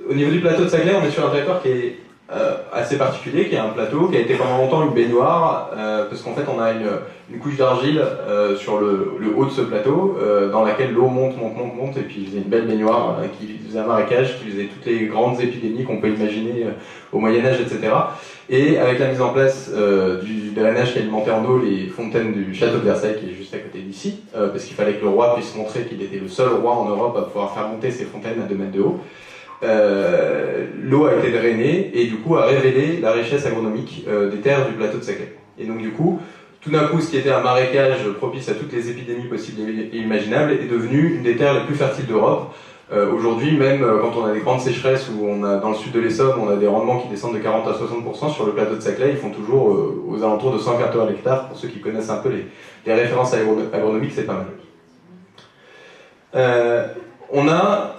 Au niveau du plateau de Saclay, on est sur un territoire qui est assez particulier, qui est un plateau qui a été pendant longtemps une baignoire, parce qu'en fait on a une couche d'argile sur le haut de ce plateau, dans laquelle l'eau monte, et puis il faisait une belle baignoire qui faisait un marécage, qui faisait toutes les grandes épidémies qu'on peut imaginer au Moyen-Âge, etc. Et avec la mise en place de la neige qui alimentait en eau les fontaines du château de Versailles, qui est juste à côté d'ici, parce qu'il fallait que le roi puisse montrer qu'il était le seul roi en Europe à pouvoir faire monter ces fontaines à 2 mètres de haut. L'eau a été drainée et du coup a révélé la richesse agronomique des terres du plateau de Saclay. Et donc du coup, tout d'un coup, ce qui était un marécage propice à toutes les épidémies possibles et imaginables est devenu une des terres les plus fertiles d'Europe. Aujourd'hui, même quand on a des grandes sécheresses où on a, dans le sud de l'Essonne, on a des rendements qui descendent de 40 à 60% sur le plateau de Saclay, ils font toujours aux alentours de 104 € à l'hectare. Pour ceux qui connaissent un peu les références agronomiques, c'est pas mal. On a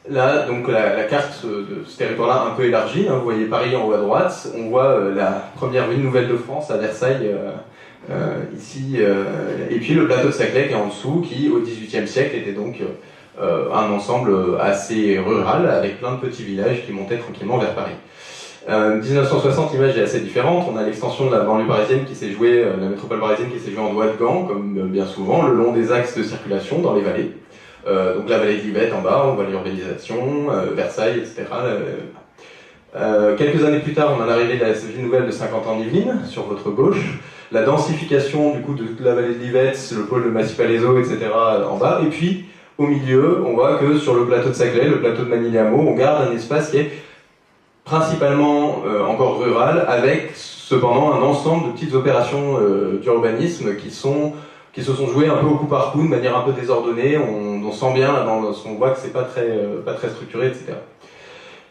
là, donc la carte de ce territoire-là un peu élargie, hein, vous voyez Paris en haut à droite, on voit la première ville nouvelle de France à Versailles, ici, et puis le plateau de Saclay qui est en dessous, qui au XVIIIe siècle était donc un ensemble assez rural, avec plein de petits villages qui montaient tranquillement vers Paris. 1960, l'image est assez différente, on a l'extension de la banlieue parisienne qui s'est jouée, la métropole parisienne qui s'est jouée en doigt de gant, comme bien souvent, le long des axes de circulation dans les vallées. Donc la vallée de l'Yvette en bas, on voit l'urbanisation, Versailles, etc. Quelques années plus tard, on a l'arrivée de la ville nouvelle de Saint-Quentin-en-Yvelines, sur votre gauche, la densification du coup de toute la vallée de l'Yvette, le pôle de Massy-Palaiseau, etc. en bas, et puis au milieu, on voit que sur le plateau de Saclay, le plateau de Manille-les-Hameaux, on garde un espace qui est principalement encore rural, avec cependant un ensemble de petites opérations d'urbanisme qui se sont jouées un peu au coup par coup, de manière un peu désordonnée. On sent bien, là, on voit que c'est pas très structuré, etc.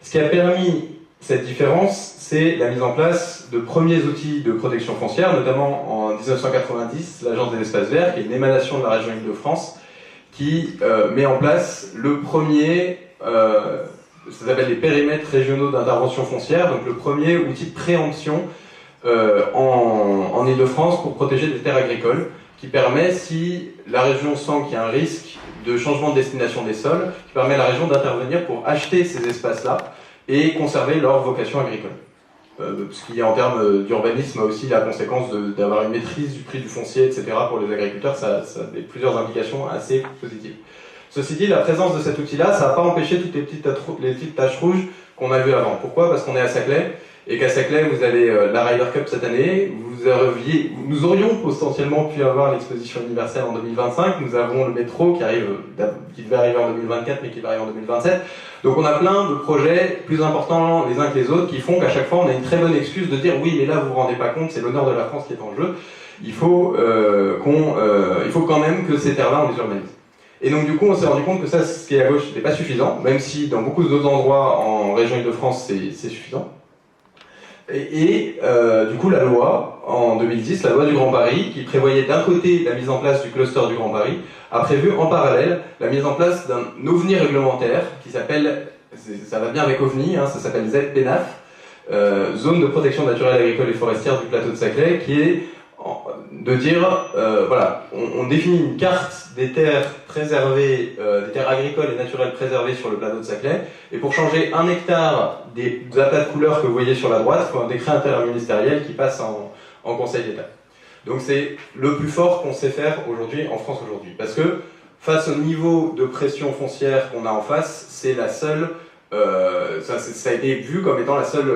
Ce qui a permis cette différence, c'est la mise en place de premiers outils de protection foncière, notamment en 1990, l'Agence des espaces verts, qui est une émanation de la région Île-de-France, qui met en place le premier, ça s'appelle les périmètres régionaux d'intervention foncière, donc le premier outil de préemption en Île-de-France pour protéger des terres agricoles, qui permet, si la région sent qu'il y a un risque de changement de destination des sols, qui permet à la région d'intervenir pour acheter ces espaces-là et conserver leur vocation agricole. Ce qui, en termes d'urbanisme, a aussi la conséquence d'avoir une maîtrise du prix du foncier, etc. pour les agriculteurs, ça a plusieurs implications assez positives. Ceci dit, la présence de cet outil-là, ça n'a pas empêché toutes les petites taches rouges qu'on a vues avant. Pourquoi ? Parce qu'on est à Saclay, et qu'à Saclay, vous avez la Ryder Cup cette année, nous aurions potentiellement pu avoir l'exposition universelle en 2025, nous avons le métro qui devait arriver en 2024, mais qui va arriver en 2027. Donc on a plein de projets plus importants les uns que les autres qui font qu'à chaque fois on a une très bonne excuse de dire oui mais là vous vous rendez pas compte, c'est l'honneur de la France qui est en jeu, il faut quand même que ces terres-là on les urbanise. Et donc du coup on s'est rendu compte que ça, ce qui est à gauche, n'était pas suffisant, même si dans beaucoup d'autres endroits en région Île-de-France c'est suffisant. Du coup la loi, en 2010, la loi du Grand Paris, qui prévoyait d'un côté la mise en place du cluster du Grand Paris, a prévu en parallèle la mise en place d'un OVNI réglementaire qui s'appelle, ça va bien avec OVNI, hein, ça s'appelle ZPNAF, Zone de protection naturelle agricole et forestière du plateau de Saclay, qui est de dire, voilà, on définit une carte des terres préservées, des terres agricoles et naturelles préservées sur le plateau de Saclay, et pour changer 1 hectare des aplats de couleurs que vous voyez sur la droite, il faut un décret interministériel qui passe en Conseil d'État. Donc c'est le plus fort qu'on sait faire aujourd'hui en France aujourd'hui, parce que face au niveau de pression foncière qu'on a en face, c'est la seule, ça a été vu comme étant la seule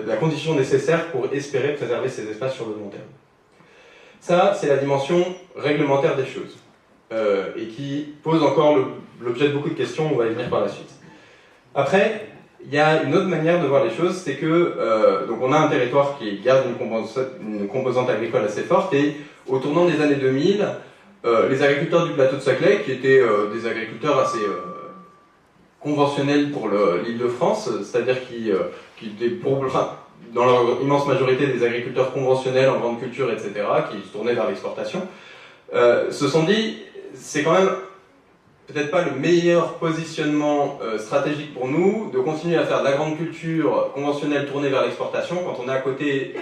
la condition nécessaire pour espérer préserver ces espaces sur le long terme. Ça, c'est la dimension réglementaire des choses, et qui pose encore l'objet de beaucoup de questions, on va y venir par la suite. Après, il y a une autre manière de voir les choses, c'est que donc on a un territoire qui garde une composante agricole assez forte, et au tournant des années 2000, les agriculteurs du plateau de Saclay, qui étaient des agriculteurs assez conventionnels pour l'Île-de-France, c'est-à-dire qui étaient dans leur immense majorité des agriculteurs conventionnels en grande culture, etc., qui se tournaient vers l'exportation, se sont dit, c'est quand même peut-être pas le meilleur positionnement stratégique pour nous de continuer à faire de la grande culture conventionnelle tournée vers l'exportation quand on est à côté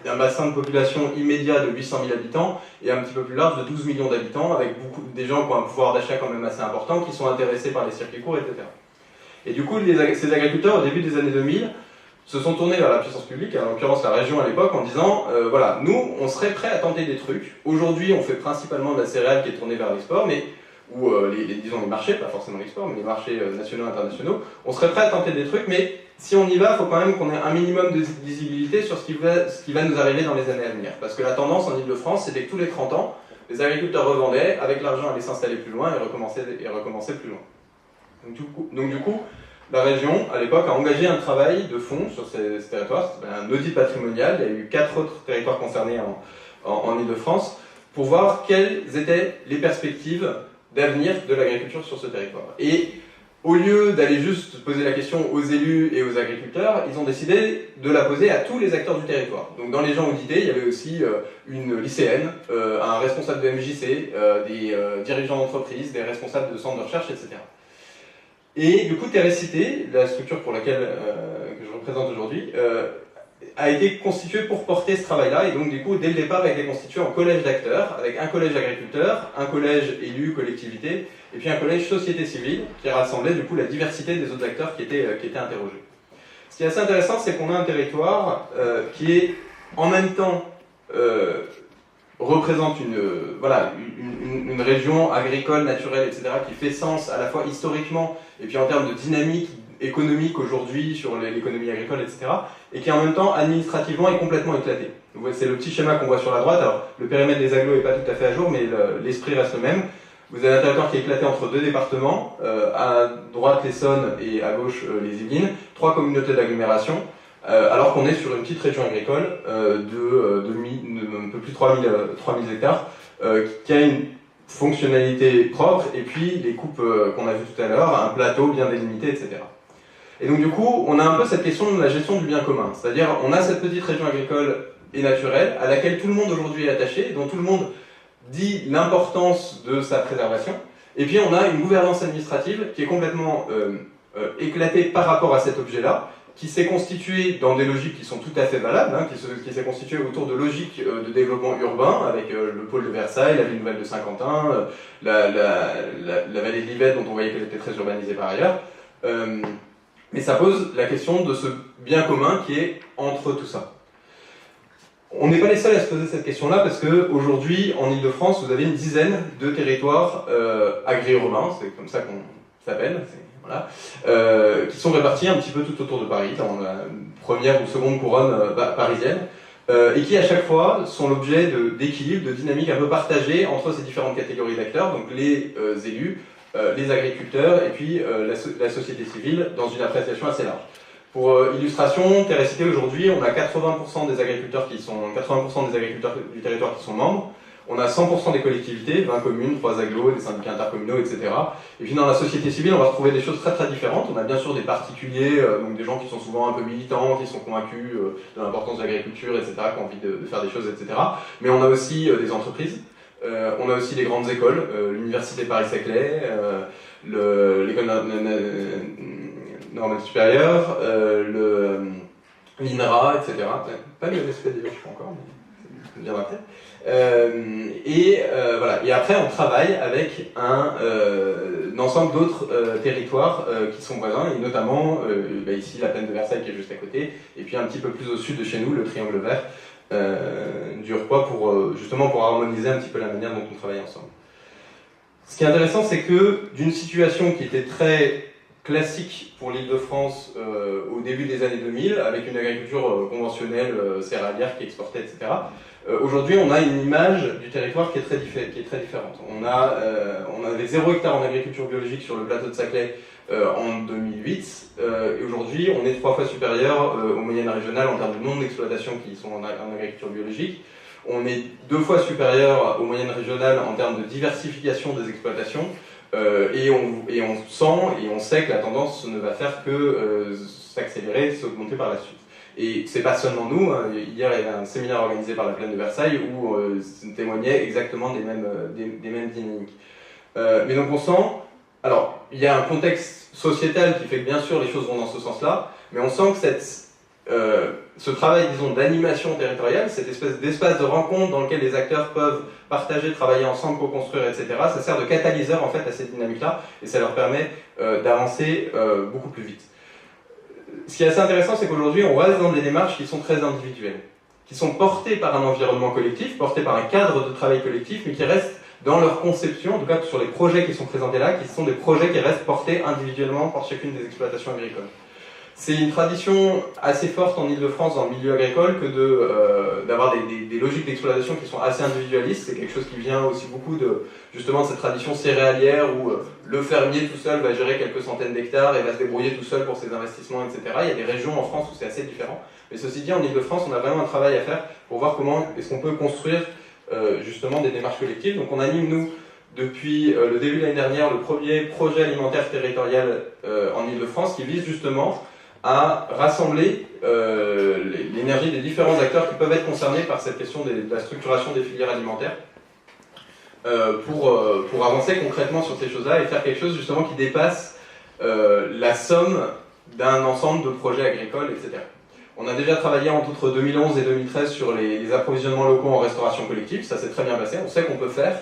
d'un bassin de population immédiat de 800 000 habitants et un petit peu plus large de 12 millions d'habitants, avec des gens qui ont un pouvoir d'achat quand même assez important, qui sont intéressés par les circuits courts, etc. Et du coup, ces agriculteurs, au début des années 2000, se sont tournés vers la puissance publique, en l'occurrence la région à l'époque, en disant voilà, nous, on serait prêts à tenter des trucs. Aujourd'hui, on fait principalement de la céréale qui est tournée vers l'export, mais ou disons les marchés, pas forcément l'export, mais les marchés nationaux et internationaux, on serait prêt à tenter des trucs, mais si on y va, il faut quand même qu'on ait un minimum de visibilité sur ce qui va nous arriver dans les années à venir. Parce que la tendance en Ile-de-France, c'était que tous les 30 ans, les agriculteurs revendaient, avec l'argent, allaient s'installer plus loin et recommencer plus loin. Donc du coup, la région, à l'époque, a engagé un travail de fond sur ces territoires, un audit patrimonial. Il y a eu 4 autres territoires concernés en Ile-de-France, pour voir quelles étaient les perspectives d'avenir de l'agriculture sur ce territoire. Et au lieu d'aller juste poser la question aux élus et aux agriculteurs, ils ont décidé de la poser à tous les acteurs du territoire. Donc dans les gens audités, il y avait aussi une lycéenne, un responsable de MJC, des dirigeants d'entreprise, des responsables de centres de recherche, etc. Et du coup, Terrecité, la structure pour laquelle que je représente aujourd'hui, a été constituée pour porter ce travail-là, et donc du coup, dès le départ, a été constituée en collège d'acteurs, avec un collège agriculteurs, un collège élus, collectivités, et puis un collège société civile, qui rassemblait du coup la diversité des autres acteurs qui étaient interrogés. Ce qui est assez intéressant, c'est qu'on a un territoire qui est en même temps représente une région agricole, naturelle, etc., qui fait sens à la fois historiquement et puis en termes de dynamique économique aujourd'hui sur l'économie agricole, etc., et qui en même temps administrativement est complètement éclaté. C'est le petit schéma qu'on voit sur la droite. Alors le périmètre des agglos n'est pas tout à fait à jour, mais l'esprit reste le même. Vous avez un territoire qui est éclaté entre 2 départements, à droite l'Essonne et à gauche les Yvelines, 3 communautés d'agglomération, alors qu'on est sur une petite région agricole de un peu plus de 3000 hectares, qui a une fonctionnalité propre, et puis les coupes qu'on a vues tout à l'heure, un plateau bien délimité, etc. Et donc du coup, on a un peu cette question de la gestion du bien commun, c'est-à-dire on a cette petite région agricole et naturelle à laquelle tout le monde aujourd'hui est attaché, dont tout le monde dit l'importance de sa préservation, et puis on a une gouvernance administrative qui est complètement éclatée par rapport à cet objet-là, qui s'est constituée dans des logiques qui sont tout à fait valables, hein, qui s'est constituée autour de logiques de développement urbain, avec le pôle de Versailles, la ville nouvelle de Saint-Quentin, la vallée de l'Yvette, dont on voyait qu'elle était très urbanisée par ailleurs. Mais ça pose la question de ce bien commun qui est entre tout ça. On n'est pas les seuls à se poser cette question-là, parce qu'aujourd'hui, en Ile-de-France, vous avez une dizaine de territoires agri-urbains, c'est comme ça qu'on s'appelle, voilà, qui sont répartis un petit peu tout autour de Paris, dans la première ou seconde couronne parisienne, et qui à chaque fois sont l'objet d'équilibres, de dynamiques un peu partagées entre ces différentes catégories d'acteurs, donc les élus, les agriculteurs et puis la société civile, dans une appréciation assez large. Pour illustration, Terrecité aujourd'hui, on a 80% des agriculteurs du territoire qui sont membres. On a 100% des collectivités, 20 communes, 3 agglos, des syndicats intercommunaux, etc. Et puis dans la société civile, on va retrouver des choses très très différentes. On a bien sûr des particuliers, donc des gens qui sont souvent un peu militants, qui sont convaincus de l'importance de l'agriculture, etc., qui ont envie de faire des choses, etc. Mais on a aussi des entreprises, on a aussi des grandes écoles, l'université Paris-Saclay, l'école normale supérieure, l'INRA, etc. Pas le LSP d'ailleurs, je crois encore, mais ça viendra peut-être. Voilà. Et après, on travaille avec un ensemble d'autres territoires qui sont voisins, et notamment ici la plaine de Versailles qui est juste à côté, et puis un petit peu plus au sud de chez nous, le triangle vert du Roi, justement pour harmoniser un petit peu la manière dont on travaille ensemble. Ce qui est intéressant, c'est que d'une situation qui était très classique pour l'Île-de-France au début des années 2000, avec une agriculture conventionnelle, céréalière qui exportait, etc., aujourd'hui, on a une image du territoire qui est très différente. On avait 0 hectare en agriculture biologique sur le plateau de Saclay en 2008, et aujourd'hui, on est 3 fois supérieur aux moyennes régionales en termes de nombre d'exploitations qui sont en agriculture biologique. On est 2 fois supérieur aux moyennes régionales en termes de diversification des exploitations, et on sent et on sait que la tendance ne va faire que s'accélérer, s'augmenter par la suite. Et c'est pas seulement nous, hein. Hier il y avait un séminaire organisé par la plaine de Versailles où on témoignait exactement des mêmes dynamiques. Mais donc on sent, alors il y a un contexte sociétal qui fait que bien sûr les choses vont dans ce sens-là, mais on sent que cette ce travail, disons, d'animation territoriale, cette espèce d'espace de rencontre dans lequel les acteurs peuvent partager, travailler ensemble, co-construire, etc., ça sert de catalyseur en fait à cette dynamique-là, et ça leur permet d'avancer beaucoup plus vite. Ce qui est assez intéressant, c'est qu'aujourd'hui, on reste dans des démarches qui sont très individuelles, qui sont portées par un environnement collectif, portées par un cadre de travail collectif, mais qui restent dans leur conception, en tout cas sur les projets qui sont présentés là, qui sont des projets qui restent portés individuellement par chacune des exploitations agricoles. C'est une tradition assez forte en Ile-de-France dans le milieu agricole que d'avoir des logiques d'exploitation qui sont assez individualistes. C'est quelque chose qui vient aussi beaucoup justement de cette tradition céréalière où le fermier tout seul va gérer quelques centaines d'hectares et va se débrouiller tout seul pour ses investissements, etc. Il y a des régions en France où c'est assez différent. Mais ceci dit, en Ile-de-France, on a vraiment un travail à faire pour voir comment est-ce qu'on peut construire justement des démarches collectives. Donc on anime, nous, depuis le début de l'année dernière, le premier projet alimentaire territorial en Ile-de-France qui vise justement à rassembler l'énergie des différents acteurs qui peuvent être concernés par cette question de la structuration des filières alimentaires pour avancer concrètement sur ces choses-là et faire quelque chose justement qui dépasse la somme d'un ensemble de projets agricoles, etc. On a déjà travaillé entre 2011 et 2013 sur les approvisionnements locaux en restauration collective, ça s'est très bien passé, on sait qu'on peut faire.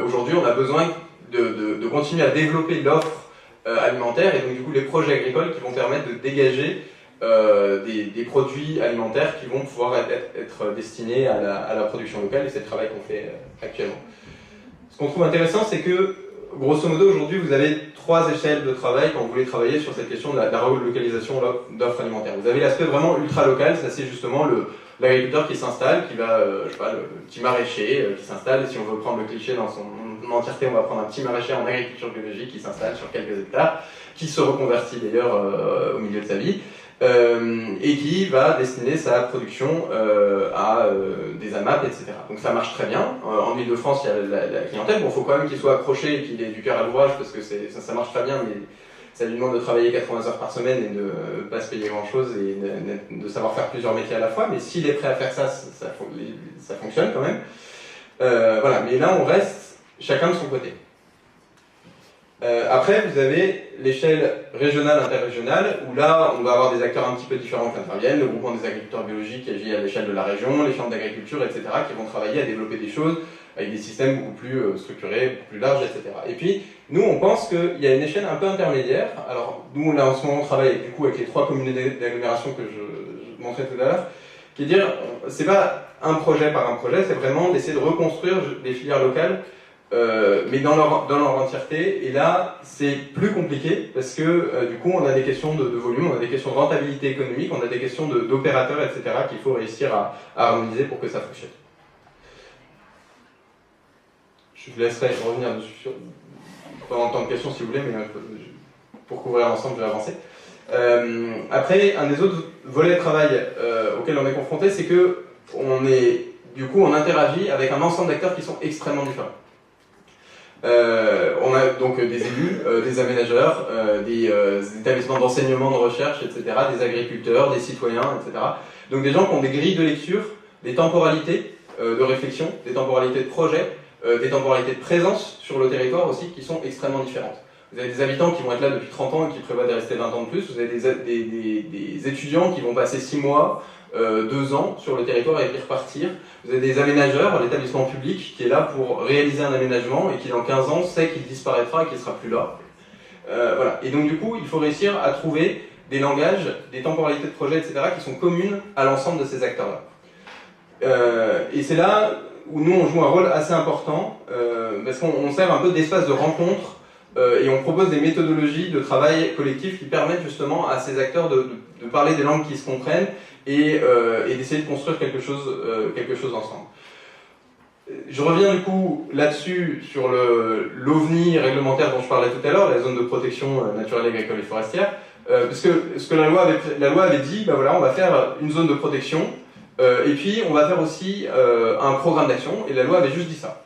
Aujourd'hui, on a besoin de continuer à développer l'offre alimentaire et donc du coup les projets agricoles qui vont permettre de dégager des produits alimentaires qui vont pouvoir être destinés à la production locale et c'est le travail qu'on fait actuellement. Ce qu'on trouve intéressant, c'est que grosso modo aujourd'hui vous avez 3 échelles de travail quand vous voulez travailler sur cette question de la relocalisation d'offres alimentaires. Vous avez l'aspect vraiment ultra local, ça c'est justement l'agriculteur qui s'installe, qui va, je sais pas, le petit maraîcher qui s'installe, et si on veut prendre le cliché dans son entièreté, on va prendre un petit maraîcher en agriculture biologique qui s'installe sur quelques hectares, qui se reconvertit d'ailleurs au milieu de sa vie, et qui va destiner sa production à des AMAP, etc. Donc ça marche très bien. En Ile-de-France, il y a la clientèle. Bon, il faut quand même qu'il soit accroché et qu'il ait du cœur à l'ouvrage, parce que ça marche très bien, mais ça lui demande de travailler 80 heures par semaine et de ne pas se payer grand-chose et de savoir faire plusieurs métiers à la fois. Mais s'il est prêt à faire ça, ça fonctionne quand même. Voilà, mais là, on reste chacun de son côté. Après, vous avez l'échelle régionale, interrégionale, où là, on va avoir des acteurs un petit peu différents qui interviennent, le groupement des agriculteurs biologiques qui agit à l'échelle de la région, les chambres d'agriculture, etc., qui vont travailler à développer des choses avec des systèmes beaucoup plus structurés, beaucoup plus larges, etc. Et puis, nous, on pense qu'il y a une échelle un peu intermédiaire. Alors, nous, là, en ce moment, on travaille du coup avec les 3 communautés d'agglomération que je montrais tout à l'heure, qui est de dire, c'est pas un projet par un projet, c'est vraiment d'essayer de reconstruire des filières locales mais dans leur entièreté, et là c'est plus compliqué parce que du coup on a des questions de volume, on a des questions de rentabilité économique, on a des questions d'opérateurs, etc. qu'il faut réussir à harmoniser pour que ça fonctionne. Je vous laisserai revenir dessus pendant le temps de questions si vous voulez, mais pour couvrir l'ensemble je vais avancer. Après, un des autres volets de travail auxquels on est confronté, c'est que on interagit avec un ensemble d'acteurs qui sont extrêmement différents. On a donc des élus, des aménageurs, des établissements d'enseignement, de recherche, etc., des agriculteurs, des citoyens, etc. Donc des gens qui ont des grilles de lecture, des temporalités de réflexion, des temporalités de projet, des temporalités de présence sur le territoire aussi qui sont extrêmement différentes. Vous avez des habitants qui vont être là depuis 30 ans et qui prévoient de rester 20 ans de plus, vous avez des étudiants qui vont passer 6 mois, 2 ans sur le territoire et puis repartir. Vous avez des aménageurs, l'établissement public qui est là pour réaliser un aménagement et qui dans 15 ans sait qu'il disparaîtra et qu'il ne sera plus là. Voilà. Et donc du coup, il faut réussir à trouver des langages, des temporalités de projet, etc. qui sont communes à l'ensemble de ces acteurs-là. Et c'est là où nous on joue un rôle assez important parce qu'on sert un peu d'espace de rencontre et on propose des méthodologies de travail collectif qui permettent justement à ces acteurs de parler des langues qui se comprennent et d'essayer de construire quelque chose ensemble. Je reviens du coup là-dessus sur l'OVNI réglementaire dont je parlais tout à l'heure, la zone de protection naturelle, agricole et forestière, parce que ce que la loi avait dit, ben voilà, on va faire une zone de protection et puis on va faire aussi un programme d'action, et la loi avait juste dit ça.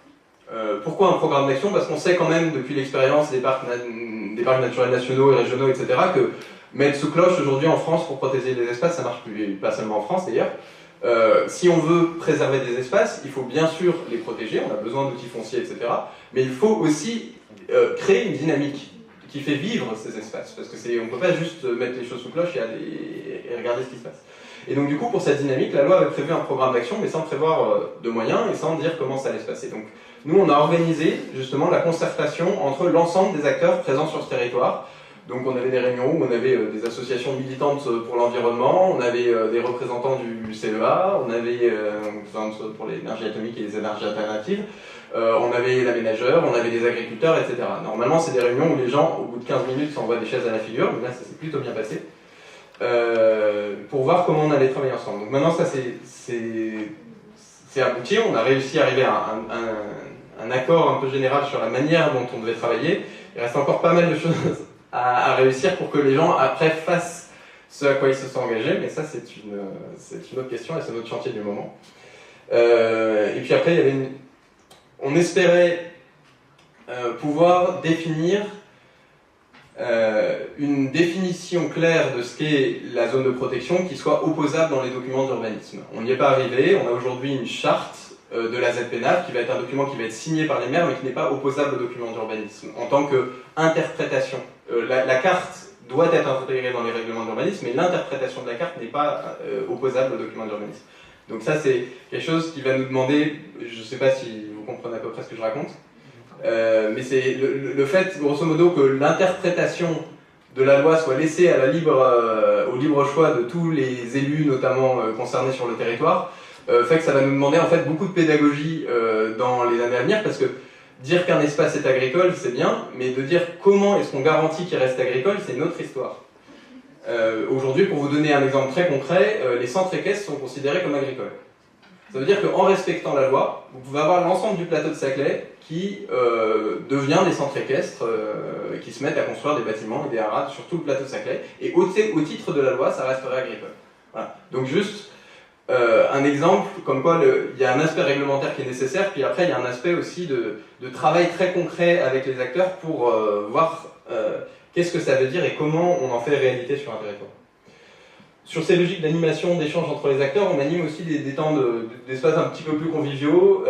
Pourquoi un programme d'action? Parce qu'on sait quand même depuis l'expérience des parcs naturels nationaux et régionaux, etc., que mettre sous cloche aujourd'hui en France pour protéger les espaces, ça marche plus, pas seulement en France d'ailleurs. Si on veut préserver des espaces, il faut bien sûr les protéger, on a besoin d'outils fonciers, etc. Mais il faut aussi créer une dynamique qui fait vivre ces espaces, parce que on ne peut pas juste mettre les choses sous cloche et regarder ce qui se passe. Et donc du coup, pour cette dynamique, la loi avait prévu un programme d'action, mais sans prévoir de moyens et sans dire comment ça allait se passer. Donc nous, on a organisé justement la concertation entre l'ensemble des acteurs présents sur ce territoire. Donc on avait des réunions où on avait des associations militantes pour l'environnement, on avait des représentants du CEA, on avait pour l'énergie atomique et les énergies alternatives, on avait l'aménageur, on avait des agriculteurs, etc. Normalement, c'est des réunions où les gens, au bout de 15 minutes, s'envoient des chaises à la figure, mais là, ça s'est plutôt bien passé, pour voir comment on allait travailler ensemble. Donc maintenant, ça c'est abouti, on a réussi à arriver à un accord un peu général sur la manière dont on devait travailler. Il reste encore pas mal de choses à réussir pour que les gens, après, fassent ce à quoi ils se sont engagés, mais ça, c'est une autre question et c'est notre chantier du moment. Et puis après, il y avait on espérait pouvoir définir une définition claire de ce qu'est la zone de protection qui soit opposable dans les documents d'urbanisme. On n'y est pas arrivé, on a aujourd'hui une charte de la ZPNAF qui va être un document qui va être signé par les maires mais qui n'est pas opposable au document d'urbanisme en tant qu'interprétation. La carte doit être intégrée dans les règlements d'urbanisme, mais l'interprétation de la carte n'est pas opposable au document d'urbanisme. Donc ça, c'est quelque chose qui va nous demander, je ne sais pas si vous comprenez à peu près ce que je raconte, mais c'est le fait, grosso modo, que l'interprétation de la loi soit laissée à au libre choix de tous les élus, notamment concernés sur le territoire, fait que ça va nous demander en fait beaucoup de pédagogie dans les années à venir, parce que dire qu'un espace est agricole, c'est bien, mais de dire comment est-ce qu'on garantit qu'il reste agricole, c'est une autre histoire. Aujourd'hui, pour vous donner un exemple très concret, les centres équestres sont considérés comme agricoles. Ça veut dire qu'en respectant la loi, vous pouvez avoir l'ensemble du plateau de Saclay qui devient des centres équestres, qui se mettent à construire des bâtiments et des haras sur tout le plateau de Saclay, et au titre de la loi, ça resterait agricole. Voilà. Donc juste un exemple, comme quoi il y a un aspect réglementaire qui est nécessaire, puis après il y a un aspect aussi de travail très concret avec les acteurs pour voir qu'est-ce que ça veut dire et comment on en fait réalité sur un territoire. Sur ces logiques d'animation, d'échange entre les acteurs, on anime aussi des temps d'espaces un petit peu plus conviviaux.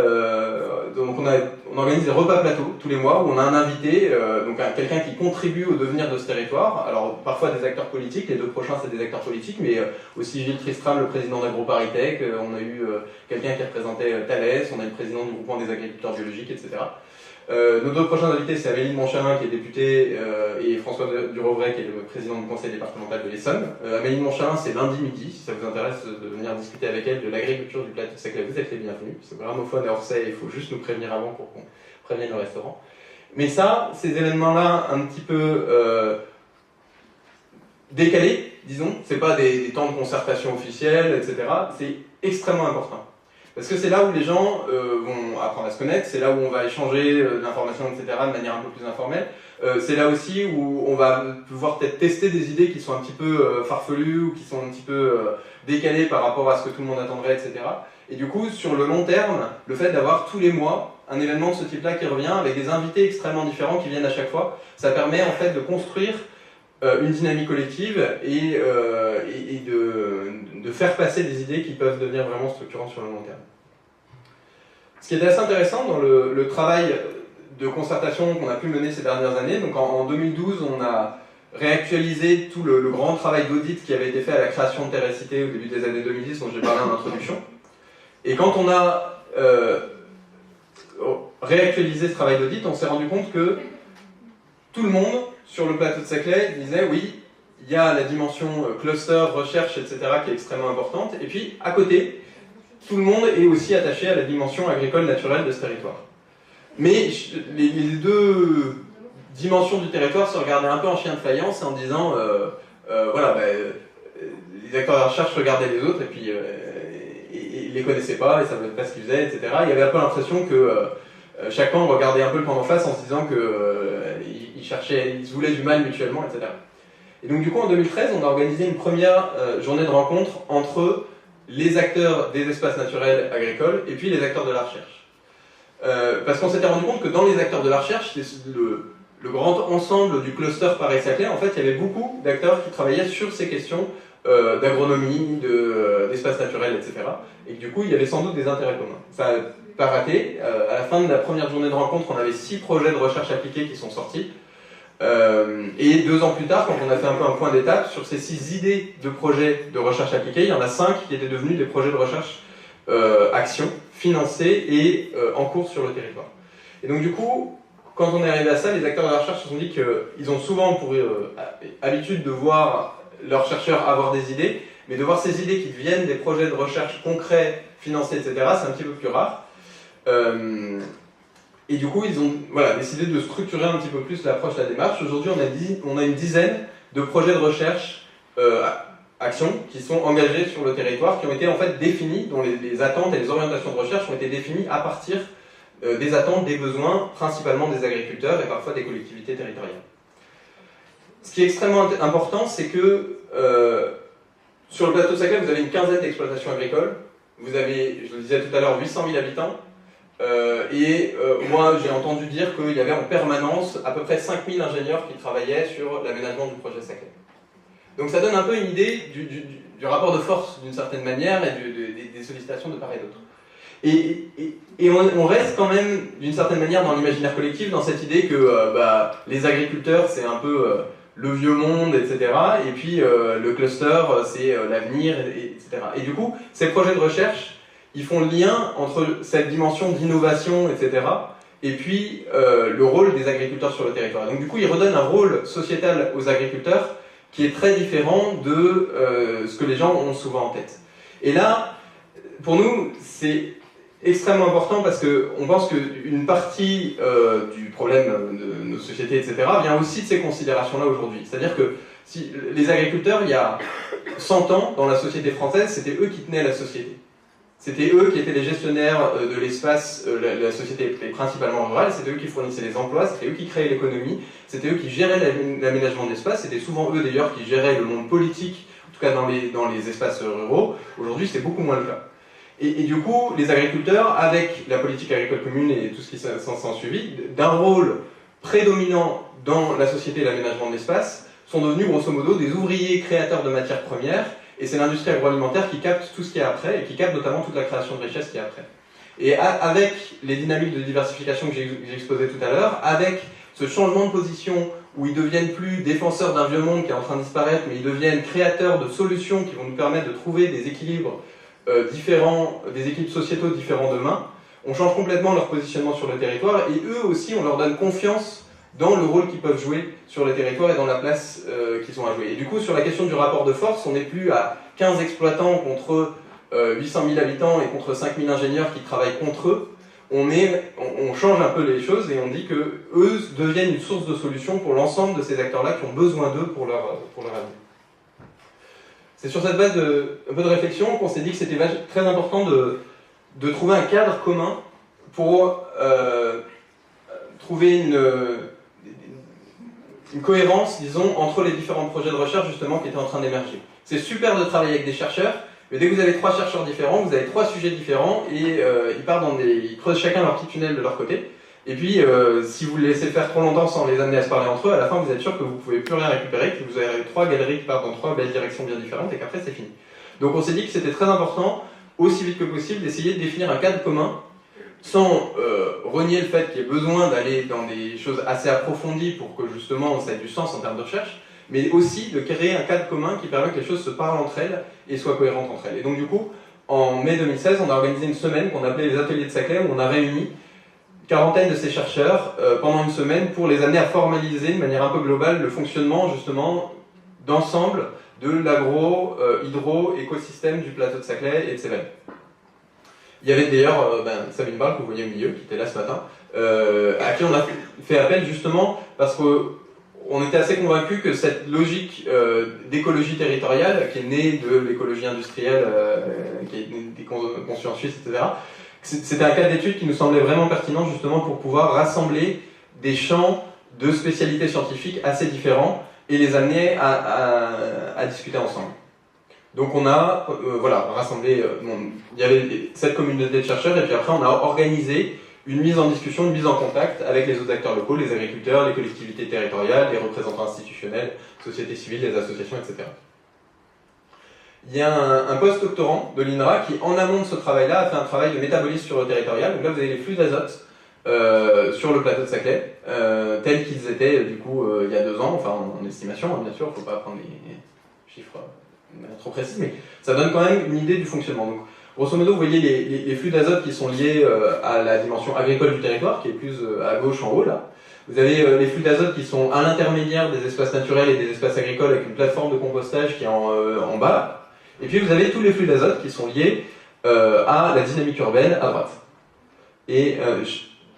Donc on organise des repas plateaux tous les mois où on a un invité, donc quelqu'un qui contribue au devenir de ce territoire. Alors parfois des acteurs politiques, les 2 prochains c'est des acteurs politiques, mais aussi Gilles Tristram, le président d'AgroParisTech, on a eu quelqu'un qui représentait Thales, on a eu le président du groupement des agriculteurs biologiques, etc. Nos 2 prochains invités, c'est Amélie de Montchalin, qui est députée, et François Durovray, qui est le président du conseil départemental de l'Essonne. Amélie de Montchalin, c'est lundi midi, si ça vous intéresse de venir discuter avec elle de l'agriculture du plateau de Saclay, vous êtes les bienvenus. C'est gramophone et Orsay, il faut juste nous prévenir avant pour qu'on prévienne le restaurant. Mais ça, ces événements-là, un petit peu décalés, disons, c'est pas des temps de concertation officiels, etc., c'est extrêmement important. Parce que c'est là où les gens vont apprendre à se connaître, c'est là où on va échanger de l'information, etc., de manière un peu plus informelle. C'est là aussi où on va pouvoir peut-être tester des idées qui sont un petit peu farfelues ou qui sont un petit peu décalées par rapport à ce que tout le monde attendrait, etc. Et du coup, sur le long terme, le fait d'avoir tous les mois un événement de ce type-là qui revient, avec des invités extrêmement différents qui viennent à chaque fois, ça permet en fait de construire une dynamique collective et de faire passer des idées qui peuvent devenir vraiment structurantes sur le long terme. Ce qui était assez intéressant dans le travail de concertation qu'on a pu mener ces dernières années, donc en 2012, on a réactualisé tout le grand travail d'audit qui avait été fait à la création de Terracité au début des années 2010, dont j'ai parlé en introduction. Et quand on a réactualisé ce travail d'audit, on s'est rendu compte que tout le monde, sur le plateau de Saclay, disait oui, il y a la dimension cluster, recherche, etc., qui est extrêmement importante, et puis à côté, tout le monde est aussi attaché à la dimension agricole naturelle de ce territoire. Mais les 2 dimensions du territoire se regardaient un peu en chien de faïence en disant voilà, les acteurs de la recherche regardaient les autres et puis ils les connaissaient pas, ils savaient pas ce qu'ils faisaient, etc. Il y avait un peu l'impression que chacun regardait un peu le camp d'en face en se disant qu'ils se voulaient du mal mutuellement, etc. Et donc du coup en 2013, on a organisé une première journée de rencontre entre les acteurs des espaces naturels agricoles et puis les acteurs de la recherche. Parce qu'on s'était rendu compte que dans les acteurs de la recherche, le grand ensemble du cluster Paris-Saclay, en fait, il y avait beaucoup d'acteurs qui travaillaient sur ces questions d'agronomie, d'espaces naturels, etc. Et que, du coup, il y avait sans doute des intérêts communs. Ça n'a pas raté. À la fin de la première journée de rencontre, on avait 6 projets de recherche appliquée qui sont sortis. Et 2 ans plus tard, quand on a fait un peu un point d'étape, sur ces 6 idées de projets de recherche appliqués, il y en a 5 qui étaient devenus des projets de recherche action, financés et en cours sur le territoire. Et donc du coup, quand on est arrivé à ça, les acteurs de la recherche se sont dit qu'ils ont souvent pour habitude de voir leurs chercheurs avoir des idées, mais de voir ces idées qui deviennent des projets de recherche concrets, financés, etc., c'est un petit peu plus rare. Et du coup, ils ont décidé de structurer un petit peu plus l'approche, la démarche. Aujourd'hui, on a une dizaine de projets de recherche actions qui sont engagés sur le territoire, qui ont été en fait définis, dont les attentes et les orientations de recherche ont été définies à partir des attentes, des besoins, principalement des agriculteurs et parfois des collectivités territoriales. Ce qui est extrêmement important, c'est que sur le plateau de Saclay, vous avez une quinzaine d'exploitations agricoles. Vous avez, je le disais tout à l'heure, 800 000 habitants. Moi, j'ai entendu dire qu'il y avait en permanence à peu près 5000 ingénieurs qui travaillaient sur l'aménagement du projet Saclay. Donc ça donne un peu une idée du rapport de force, d'une certaine manière, et des sollicitations de part et d'autre. Et on reste quand même, d'une certaine manière, dans l'imaginaire collectif, dans cette idée que les agriculteurs, c'est un peu le vieux monde, etc. Et puis le cluster, c'est l'avenir, etc. Et du coup, ces projets de recherche, ils font le lien entre cette dimension d'innovation, etc., et puis le rôle des agriculteurs sur le territoire. Donc du coup, ils redonnent un rôle sociétal aux agriculteurs qui est très différent de ce que les gens ont souvent en tête. Et là, pour nous, c'est extrêmement important parce qu'on pense qu'une partie du problème de nos sociétés, etc., vient aussi de ces considérations-là aujourd'hui. C'est-à-dire que si les agriculteurs, il y a 100 ans, dans la société française, c'était eux qui tenaient la société. C'était eux qui étaient les gestionnaires de l'espace, la société était principalement rurale, c'était eux qui fournissaient les emplois, c'était eux qui créaient l'économie, c'était eux qui géraient l'aménagement de l'espace, c'était souvent eux d'ailleurs qui géraient le monde politique, en tout cas dans les espaces ruraux. Aujourd'hui, c'est beaucoup moins le cas. Et du coup, les agriculteurs, avec la politique agricole commune et tout ce qui s'en suivi, d'un rôle prédominant dans la société et l'aménagement de l'espace, sont devenus grosso modo des ouvriers créateurs de matières premières. Et c'est l'industrie agroalimentaire qui capte tout ce qui est après, et qui capte notamment toute la création de richesse qui est après. Et avec les dynamiques de diversification que j'ai exposées tout à l'heure, avec ce changement de position où ils deviennent plus défenseurs d'un vieux monde qui est en train de disparaître, mais ils deviennent créateurs de solutions qui vont nous permettre de trouver des équilibres différents, des équilibres sociétaux différents demain, on change complètement leur positionnement sur le territoire, et eux aussi, on leur donne confiance dans le rôle qu'ils peuvent jouer sur le territoire et dans la place qu'ils ont à jouer. Et du coup, sur la question du rapport de force, on n'est plus à 15 exploitants contre 800 000 habitants et contre 5 000 ingénieurs qui travaillent contre eux. On change un peu les choses et on dit que eux deviennent une source de solution pour l'ensemble de ces acteurs-là qui ont besoin d'eux pour leur avenir. C'est sur cette base un peu de réflexion qu'on s'est dit que c'était très important de trouver un cadre commun pour trouver une cohérence, disons, entre les différents projets de recherche justement qui étaient en train d'émerger. C'est super de travailler avec des chercheurs, mais dès que vous avez 3 chercheurs différents, vous avez 3 sujets différents et ils creusent chacun leur petit tunnel de leur côté. Et puis, si vous les laissez faire trop longtemps sans les amener à se parler entre eux, à la fin vous êtes sûr que vous ne pouvez plus rien récupérer, que vous avez 3 galeries qui partent dans 3 belles directions bien différentes et qu'après c'est fini. Donc on s'est dit que c'était très important, aussi vite que possible, d'essayer de définir un cadre commun sans renier le fait qu'il y ait besoin d'aller dans des choses assez approfondies pour que justement ça ait du sens en termes de recherche, mais aussi de créer un cadre commun qui permet que les choses se parlent entre elles et soient cohérentes entre elles. Et donc du coup, en mai 2016, on a organisé une semaine qu'on appelait les ateliers de Saclay, où on a réuni une quarantaine de ces chercheurs pendant une semaine pour les amener à formaliser de manière un peu globale le fonctionnement justement d'ensemble de l'agro-hydro-écosystème du plateau de Saclay et de Cévennes. Il y avait d'ailleurs Sabine Barle, que vous voyez au milieu, qui était là ce matin, à qui on a fait appel justement parce qu'on était assez convaincus que cette logique d'écologie territoriale, qui est née de l'écologie industrielle, qui est née des conçus en Suisse, etc., c'était un cas d'étude qui nous semblait vraiment pertinent justement pour pouvoir rassembler des champs de spécialités scientifiques assez différents et les amener à discuter ensemble. Donc on a rassemblé, il y avait cette communauté de chercheurs et puis après on a organisé une mise en discussion, une mise en contact avec les autres acteurs locaux, les agriculteurs, les collectivités territoriales, les représentants institutionnels, sociétés civiles, les associations, etc. Il y a un post-doctorant de l'INRA qui, en amont de ce travail-là, a fait un travail de métabolisme sur le territorial. Donc là, vous avez les flux d'azote sur le plateau de Saclay, tels qu'ils étaient du coup il y a 2 ans, enfin en estimation, hein, bien sûr, il ne faut pas prendre les chiffres de manière trop précise, mais ça donne quand même une idée du fonctionnement. Donc, grosso modo, vous voyez les flux d'azote qui sont liés à la dimension agricole du territoire, qui est plus à gauche en haut là. Vous avez les flux d'azote qui sont à l'intermédiaire des espaces naturels et des espaces agricoles avec une plateforme de compostage qui est en bas. Et puis vous avez tous les flux d'azote qui sont liés à la dynamique urbaine à droite. Et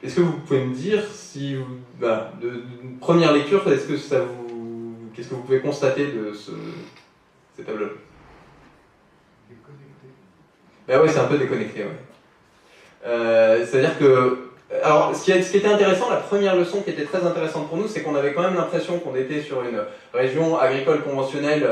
est-ce que vous pouvez me dire si, de première lecture, qu'est-ce que vous pouvez constater de ces tableaux? Ben ouais, c'est un peu déconnecté, ouais. C'est-à-dire que, alors, ce qui était intéressant, la première leçon qui était très intéressante pour nous, c'est qu'on avait quand même l'impression qu'on était sur une région agricole conventionnelle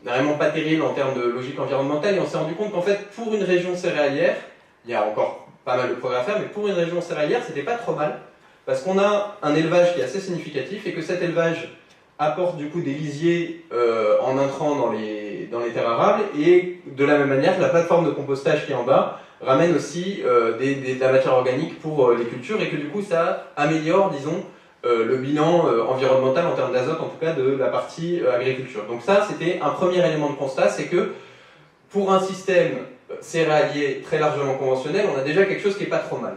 vraiment pas terrible en termes de logique environnementale, et on s'est rendu compte qu'en fait, pour une région céréalière, il y a encore pas mal de progrès à faire, mais pour une région céréalière, c'était pas trop mal, parce qu'on a un élevage qui est assez significatif, et que cet élevage apporte du coup des lisiers en intrants dans les terres arables, et de la même manière, la plateforme de compostage qui est en bas ramène aussi de la matière organique pour les cultures, et que du coup ça améliore, disons, le bilan environnemental en termes d'azote, en tout cas de la partie agriculture. Donc ça, c'était un premier élément de constat, c'est que pour un système céréalier très largement conventionnel, on a déjà quelque chose qui n'est pas trop mal.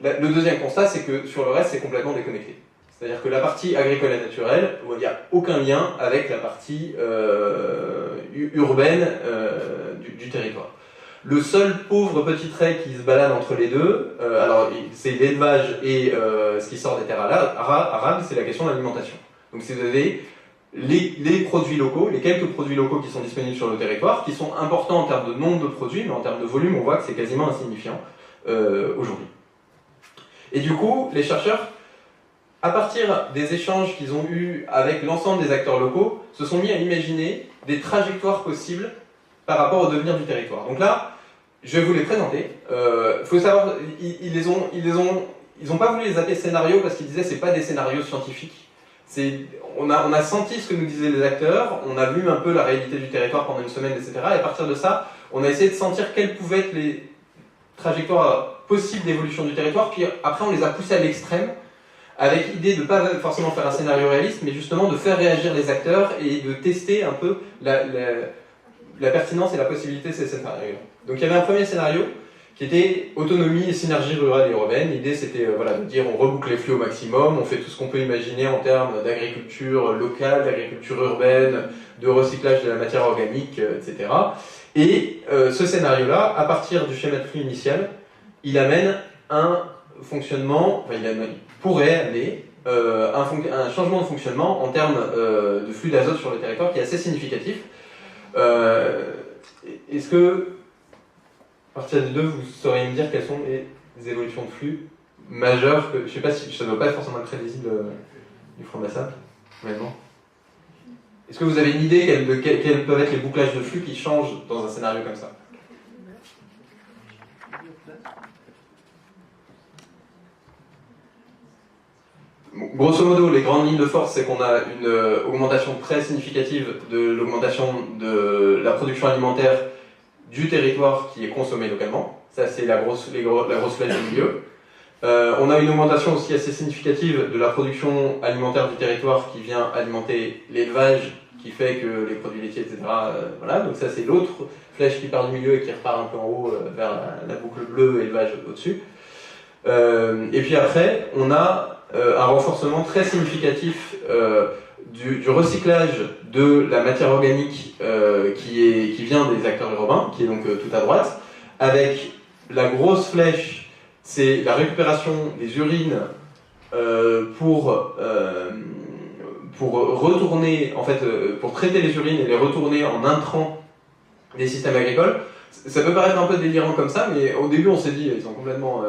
Le deuxième constat, c'est que sur le reste, c'est complètement déconnecté. C'est-à-dire que la partie agricole et naturelle, il n'y a aucun lien avec la partie urbaine du territoire. Le seul pauvre petit trait qui se balade entre les deux, alors c'est l'élevage et ce qui sort des terres arables, c'est la question de l'alimentation. Donc si vous avez les produits locaux, les quelques produits locaux qui sont disponibles sur le territoire, qui sont importants en termes de nombre de produits, mais en termes de volume, on voit que c'est quasiment insignifiant aujourd'hui. Et du coup, les chercheurs, à partir des échanges qu'ils ont eus avec l'ensemble des acteurs locaux, se sont mis à imaginer des trajectoires possibles par rapport au devenir du territoire. Donc là, je vais vous les présenter. Faut savoir, ils ont pas voulu les appeler scénarios parce qu'ils disaient c'est pas des scénarios scientifiques. On a senti ce que nous disaient les acteurs, on a vu un peu la réalité du territoire pendant une semaine, etc. Et à partir de ça, on a essayé de sentir quelles pouvaient être les trajectoires possibles d'évolution du territoire. Puis après, on les a poussées à l'extrême, avec l'idée de ne pas forcément faire un scénario réaliste, mais justement de faire réagir les acteurs et de tester un peu la pertinence et la possibilité de ces scénarios. Donc il y avait un premier scénario qui était autonomie et synergie rurale et urbaine. L'idée c'était de dire on reboucle les flux au maximum, on fait tout ce qu'on peut imaginer en termes d'agriculture locale, d'agriculture urbaine, de recyclage de la matière organique, etc. Et ce scénario-là, à partir du schéma de flux initial, il amène un fonctionnement, il pourrait amener un changement de fonctionnement en termes de flux d'azote sur le territoire qui est assez significatif. Est-ce que, à partir des deux, vous sauriez me dire quelles sont les évolutions de flux majeures que, je ne sais pas si ça ne doit pas être forcément très lisible du front de la salle, honnêtement. Est-ce que vous avez une idée de quels peuvent être les bouclages de flux qui changent dans un scénario comme ça? Grosso modo, les grandes lignes de force, c'est qu'on a une augmentation très significative de l'augmentation de la production alimentaire du territoire qui est consommé localement. Ça, c'est la grosse flèche du milieu. On a une augmentation aussi assez significative de la production alimentaire du territoire qui vient alimenter l'élevage, qui fait que les produits laitiers, etc. Voilà, donc ça, c'est l'autre flèche qui part du milieu et qui repart un peu en haut vers la boucle bleue, élevage au-dessus. Et puis après, on a un renforcement très significatif du recyclage de la matière organique qui vient des acteurs urbains, qui est donc tout à droite, avec la grosse flèche, c'est la récupération des urines pour retourner, en fait, pour traiter les urines et les retourner en intrants des systèmes agricoles. Ça peut paraître un peu délirant comme ça, mais au début on s'est dit ils sont complètement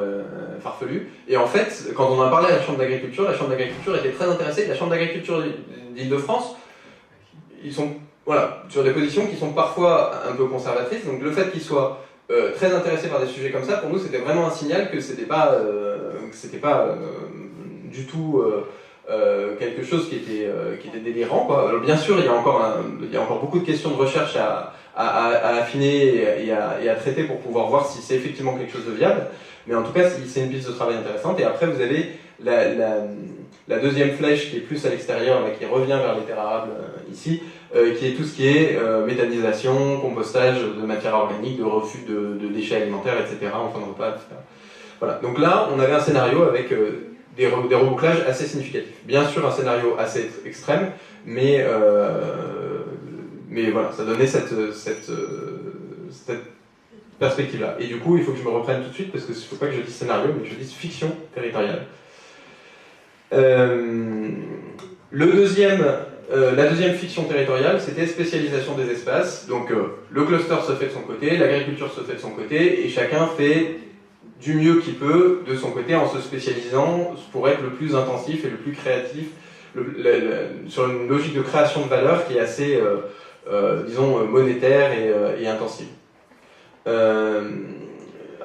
farfelus. Et en fait, quand on en a parlé à la Chambre d'agriculture était très intéressée. La Chambre d'agriculture d'Île-de-France, ils sont sur des positions qui sont parfois un peu conservatrices. Donc le fait qu'ils soient très intéressés par des sujets comme ça, pour nous c'était vraiment un signal que c'était pas du tout quelque chose qui était délirant, quoi. Alors, bien sûr, il y a encore beaucoup de questions de recherche à affiner et à traiter pour pouvoir voir si c'est effectivement quelque chose de viable, mais en tout cas, c'est une piste de travail intéressante. Et après, vous avez la deuxième flèche qui est plus à l'extérieur, qui revient vers les terres arables ici, qui est tout ce qui est méthanisation, compostage de matières organiques, de refus de déchets alimentaires, etc., enfin de repas, etc. Voilà. Donc là, on avait un scénario avec des rebouclages assez significatifs. Bien sûr, un scénario assez extrême, mais voilà, ça donnait cette perspective-là. Et du coup, il faut que je me reprenne tout de suite, parce qu'il ne faut pas que je dise scénario, mais que je dise fiction territoriale. La deuxième fiction territoriale, c'était spécialisation des espaces. Donc le cluster se fait de son côté, l'agriculture se fait de son côté, et chacun fait du mieux qu'il peut de son côté en se spécialisant pour être le plus intensif et le plus créatif sur une logique de création de valeur qui est assez, disons, monétaire et intensive.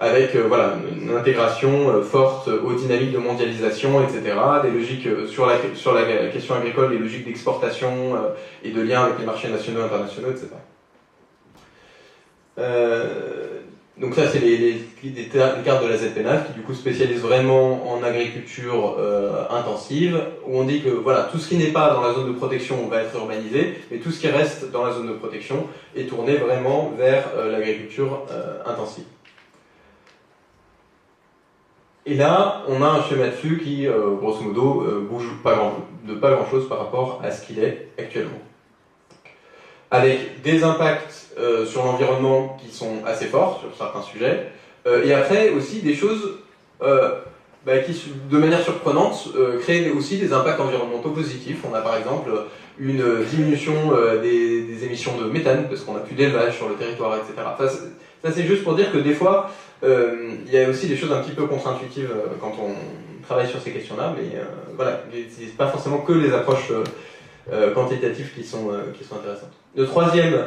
Avec voilà, une intégration forte aux dynamiques de mondialisation, etc., des logiques sur la question agricole, des logiques d'exportation et de lien avec les marchés nationaux, internationaux, etc. Donc ça, c'est les cartes de la ZPNAF qui du coup spécialisent vraiment en agriculture intensive, où on dit que voilà, tout ce qui n'est pas dans la zone de protection va être urbanisé, mais tout ce qui reste dans la zone de protection est tourné vraiment vers l'agriculture intensive. Et là, on a un schéma de flux qui, grosso modo, bouge de pas grand-chose par rapport à ce qu'il est actuellement. Avec des impacts sur l'environnement qui sont assez forts sur certains sujets, et après aussi des choses qui, de manière surprenante, créent aussi des impacts environnementaux positifs. On a par exemple une diminution des émissions de méthane, parce qu'on n'a plus d'élevage sur le territoire, etc. Enfin, ça c'est juste pour dire que des fois, il y a aussi des choses un petit peu contre-intuitives quand on travaille sur ces questions-là, mais voilà, c'est pas forcément que les approches quantitatives qui sont intéressantes. La troisième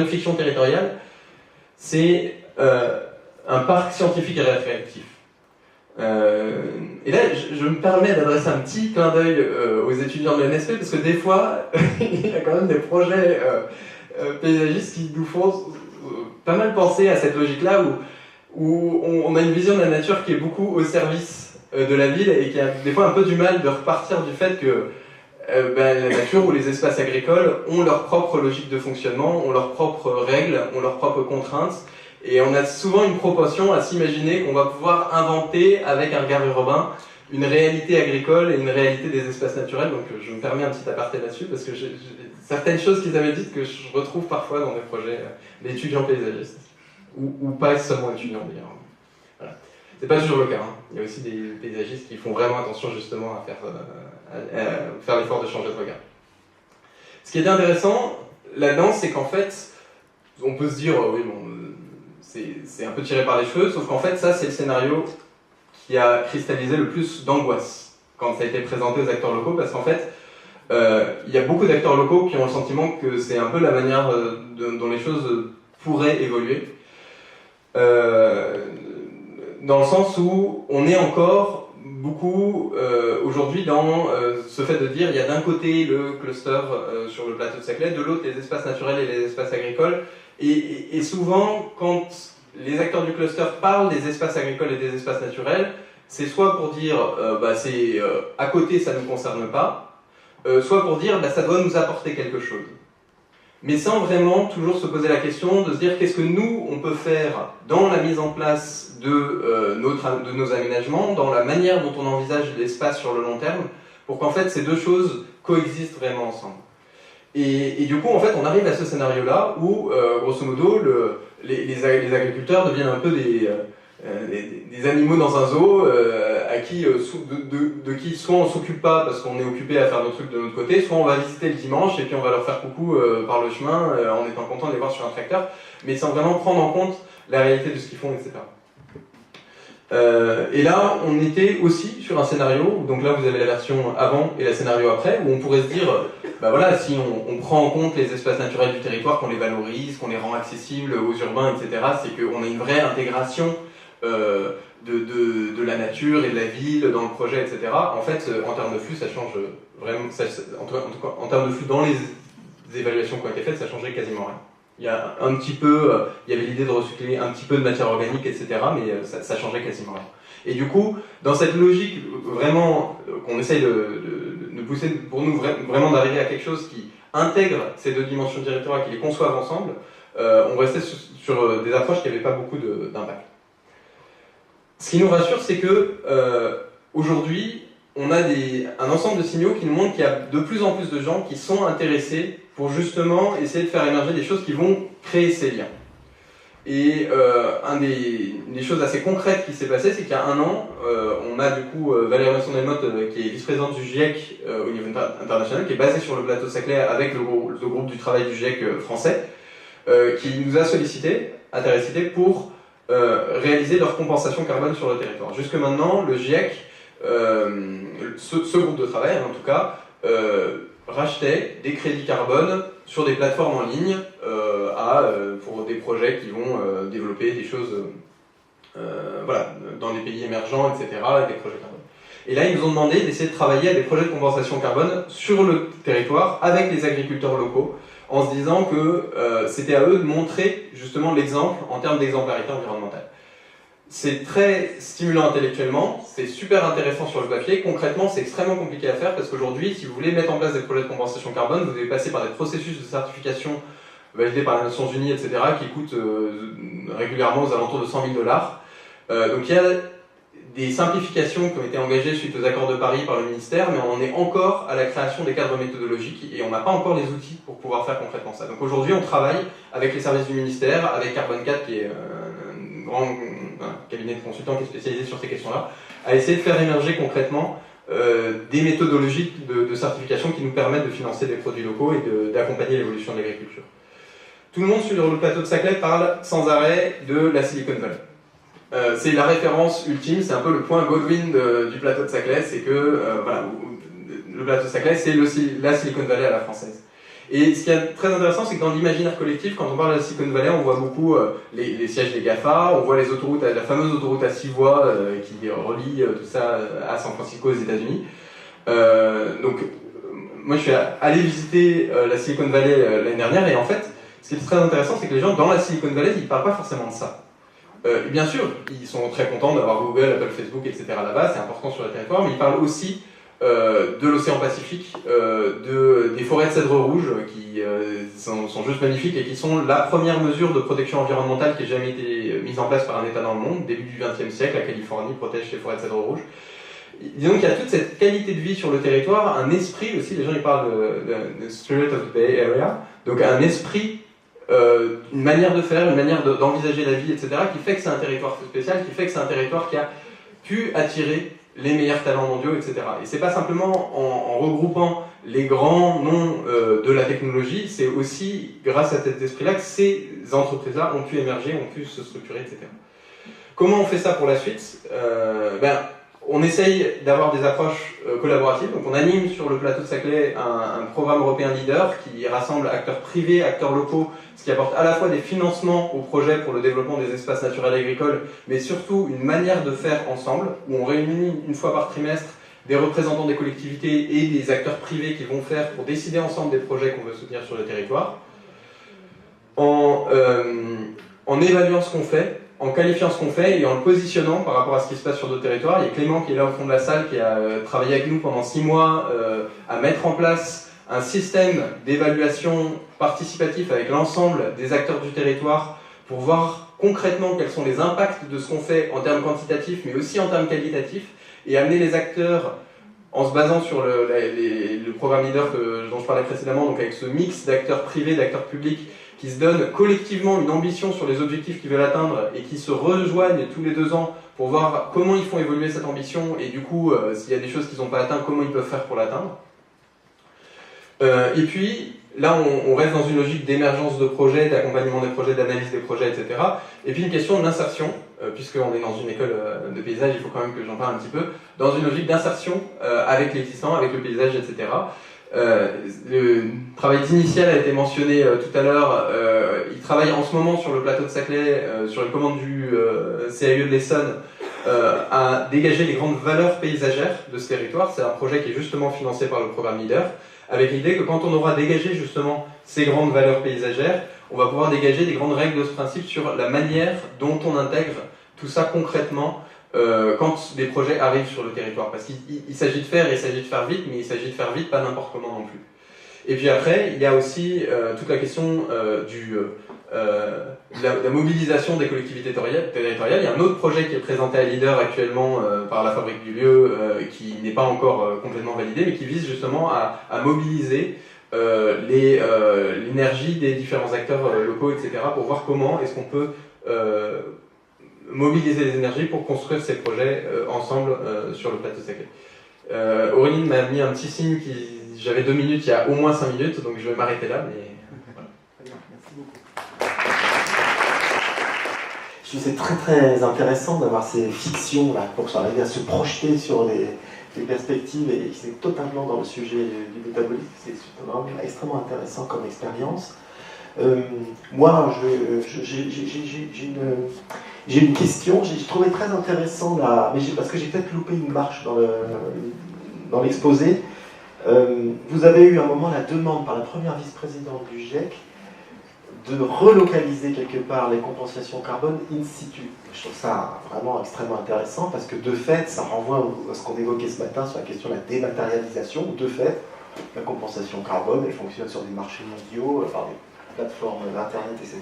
fiction territoriale, c'est un parc scientifique et réactif. Et là, je me permets d'adresser un petit clin d'œil aux étudiants de l'NSP, parce que des fois, il y a quand même des projets paysagistes qui nous font pas mal penser à cette logique-là, où on a une vision de la nature qui est beaucoup au service de la ville, et qui a des fois un peu du mal de repartir du fait que la nature ou les espaces agricoles ont leur propre logique de fonctionnement, ont leurs propres règles, ont leurs propres contraintes, et on a souvent une proportion à s'imaginer qu'on va pouvoir inventer avec un regard urbain une réalité agricole et une réalité des espaces naturels. Donc je me permets un petit aparté là-dessus, parce que j'ai certaines choses qu'ils avaient dites que je retrouve parfois dans des projets d'étudiants paysagistes, ou pas seulement étudiants d'ailleurs. Voilà. C'est pas toujours le cas, hein. Il y a aussi des paysagistes qui font vraiment attention justement à faire l'effort de changer de regard. Ce qui est intéressant là-dedans, c'est qu'en fait, on peut se dire, oui, bon, c'est un peu tiré par les cheveux, sauf qu'en fait, ça, c'est le scénario qui a cristallisé le plus d'angoisse quand ça a été présenté aux acteurs locaux, parce qu'en fait, il y a beaucoup d'acteurs locaux qui ont le sentiment que c'est un peu la manière dont les choses pourraient évoluer. Dans le sens où on est encore beaucoup aujourd'hui dans ce fait de dire il y a d'un côté le cluster sur le plateau de Saclay, de l'autre les espaces naturels et les espaces agricoles, et souvent quand les acteurs du cluster parlent des espaces agricoles et des espaces naturels, c'est soit pour dire c'est à côté ça ne nous concerne pas, soit pour dire ça doit nous apporter quelque chose. Mais sans vraiment toujours se poser la question de se dire qu'est-ce que nous, on peut faire dans la mise en place de nos aménagements, dans la manière dont on envisage l'espace sur le long terme, pour qu'en fait ces deux choses coexistent vraiment ensemble. Et du coup, en fait, on arrive à ce scénario-là où, grosso modo, les agriculteurs deviennent un peu des animaux dans un zoo de qui soit on s'occupe pas parce qu'on est occupé à faire nos trucs de notre côté, soit on va visiter le dimanche et puis on va leur faire coucou par le chemin en étant content de les voir sur un tracteur, mais sans vraiment prendre en compte la réalité de ce qu'ils font, etc. Et là, on était aussi sur un scénario, donc là vous avez la version avant et la scénario après, où on pourrait se dire, voilà, si on prend en compte les espaces naturels du territoire, qu'on les valorise, qu'on les rend accessibles aux urbains, etc., c'est qu'on a une vraie intégration de la nature et de la ville dans le projet, etc. En fait, en termes de flux, ça change vraiment, en tout cas, en termes de flux dans les évaluations qui ont été faites, ça changeait quasiment rien. Il y a un petit peu, il y avait l'idée de recycler un petit peu de matière organique, etc., mais ça changeait quasiment rien. Et du coup, dans cette logique vraiment qu'on essaye de pousser pour nous vraiment d'arriver à quelque chose qui intègre ces deux dimensions directoires, qui les conçoivent ensemble, on restait sur des approches qui n'avaient pas beaucoup d'impact. Ce qui nous rassure, c'est que aujourd'hui, on a un ensemble de signaux qui nous montrent qu'il y a de plus en plus de gens qui sont intéressés pour justement essayer de faire émerger des choses qui vont créer ces liens. Et des choses assez concrètes qui s'est passé, c'est qu'il y a un an, on a du coup Valérie Masson-Delmotte, qui est vice-présidente du GIEC au niveau international, qui est basée sur le plateau Saclay avec le groupe du travail du GIEC français, qui nous a sollicité, Interrécité, pour réaliser leur compensation carbone sur le territoire. Jusque maintenant, le GIEC, ce groupe de travail en tout cas, rachetait des crédits carbone sur des plateformes en ligne pour des projets qui vont développer des choses voilà, dans des pays émergents, etc., avec des projets carbone. Et là, ils nous ont demandé d'essayer de travailler à des projets de compensation carbone sur le territoire avec les agriculteurs locaux, en se disant que c'était à eux de montrer justement l'exemple en termes d'exemplarité environnementale. C'est très stimulant intellectuellement, c'est super intéressant sur le papier. Concrètement, c'est extrêmement compliqué à faire parce qu'aujourd'hui, si vous voulez mettre en place des projets de compensation carbone, vous devez passer par des processus de certification validés par les Nations Unies, etc., qui coûtent régulièrement aux alentours de 100 000 $. Donc il y a des simplifications qui ont été engagées suite aux accords de Paris par le ministère, mais on est encore à la création des cadres méthodologiques et on n'a pas encore les outils pour pouvoir faire concrètement ça. Donc aujourd'hui, on travaille avec les services du ministère, avec Carbone 4, qui est un grand cabinet de consultants qui est spécialisé sur ces questions-là, à essayer de faire émerger concrètement des méthodologies de certification qui nous permettent de financer des produits locaux et d'accompagner l'évolution de l'agriculture. Tout le monde sur le plateau de Saclay parle sans arrêt de la Silicon Valley. C'est la référence ultime, c'est un peu le point Godwin du plateau de Saclay, c'est que voilà, le plateau de Saclay, c'est la Silicon Valley à la française. Et ce qui est très intéressant, c'est que dans l'imaginaire collectif, quand on parle de la Silicon Valley, on voit beaucoup les sièges des GAFA, on voit les autoroutes, la fameuse autoroute à 6 voies qui relie tout ça à San Francisco aux États-Unis. Donc, moi je suis allé visiter la Silicon Valley l'année dernière, et en fait, ce qui est très intéressant, c'est que les gens dans la Silicon Valley, ils ne parlent pas forcément de ça. Bien sûr, ils sont très contents d'avoir Google, Apple, Facebook, etc. là-bas, c'est important sur le territoire, mais ils parlent aussi de l'océan Pacifique, des forêts de cèdre rouge qui sont juste magnifiques et qui sont la première mesure de protection environnementale qui ait jamais été mise en place par un État dans le monde. Début du XXe siècle, la Californie protège ses forêts de cèdre rouge. Disons qu'il y a toute cette qualité de vie sur le territoire, un esprit aussi, les gens ils parlent de Spirit of the Bay Area, donc un esprit, une manière de faire, une manière d'envisager la vie, etc., qui fait que c'est un territoire spécial, qui fait que c'est un territoire qui a pu attirer les meilleurs talents mondiaux, etc. Et c'est pas simplement en regroupant les grands noms de la technologie, c'est aussi grâce à cet esprit-là que ces entreprises-là ont pu émerger, ont pu se structurer, etc. Comment on fait ça pour la suite? On essaye d'avoir des approches collaboratives. Donc on anime sur le plateau de Saclay un programme européen leader qui rassemble acteurs privés, acteurs locaux, ce qui apporte à la fois des financements au projet pour le développement des espaces naturels agricoles, mais surtout une manière de faire ensemble, où on réunit une fois par trimestre des représentants des collectivités et des acteurs privés qui vont faire pour décider ensemble des projets qu'on veut soutenir sur le territoire, en évaluant ce qu'on fait, en qualifiant ce qu'on fait et en le positionnant par rapport à ce qui se passe sur d'autres territoires. Il y a Clément qui est là au fond de la salle, qui a travaillé avec nous pendant 6 mois à mettre en place un système d'évaluation participatif avec l'ensemble des acteurs du territoire pour voir concrètement quels sont les impacts de ce qu'on fait en termes quantitatifs mais aussi en termes qualitatifs et amener les acteurs en se basant sur le programme leader dont je parlais précédemment, donc avec ce mix d'acteurs privés, d'acteurs publics qui se donnent collectivement une ambition sur les objectifs qu'ils veulent atteindre et qui se rejoignent tous les 2 ans pour voir comment ils font évoluer cette ambition et du coup, s'il y a des choses qu'ils n'ont pas atteintes, comment ils peuvent faire pour l'atteindre. Et puis, là, on reste dans une logique d'émergence de projets, d'accompagnement des projets, d'analyse des projets, etc. Et puis une question d'insertion, puisqu'on est dans une école de paysage, il faut quand même que j'en parle un petit peu, dans une logique d'insertion avec l'existant, avec le paysage, etc. Le travail d'initial a été mentionné tout à l'heure. Il travaille en ce moment sur le plateau de Saclay, sur les commandes du CAE de l'Essonne, à dégager les grandes valeurs paysagères de ce territoire. C'est un projet qui est justement financé par le programme LEADER, avec l'idée que quand on aura dégagé justement ces grandes valeurs paysagères, on va pouvoir dégager des grandes règles de ce principe sur la manière dont on intègre tout ça concrètement quand des projets arrivent sur le territoire. Parce qu'il s'agit de faire, et il s'agit de faire vite, mais il s'agit de faire vite, pas n'importe comment non plus. Et puis après, il y a aussi toute la question de la mobilisation des collectivités territoriales. Il y a un autre projet qui est présenté à Leader actuellement par la Fabrique du Lieu, qui n'est pas encore complètement validé, mais qui vise justement à mobiliser l'énergie des différents acteurs locaux, etc., pour voir comment est-ce qu'on peut mobiliser les énergies pour construire ces projets ensemble sur le plateau sacré. Aurélie m'a mis un petit signe qui... J'avais 2 minutes, il y a au moins 5 minutes, donc je vais m'arrêter là, mais voilà. Très bien, merci beaucoup. C'est très très intéressant d'avoir ces fictions là, pour arriver à se projeter sur les perspectives, et c'est totalement dans le sujet du métabolisme. C'est vraiment extrêmement intéressant comme expérience. Moi, j'ai une question. J'ai trouvé très intéressant là, mais parce que j'ai peut-être loupé une marche dans l'exposé. Vous avez eu à un moment la demande par la première vice-présidente du GIEC de relocaliser quelque part les compensations carbone in situ. Je trouve ça vraiment extrêmement intéressant parce que de fait, ça renvoie à ce qu'on évoquait ce matin sur la question de la dématérialisation. De fait, la compensation carbone, elle fonctionne sur des marchés mondiaux, par des plateformes Internet, etc.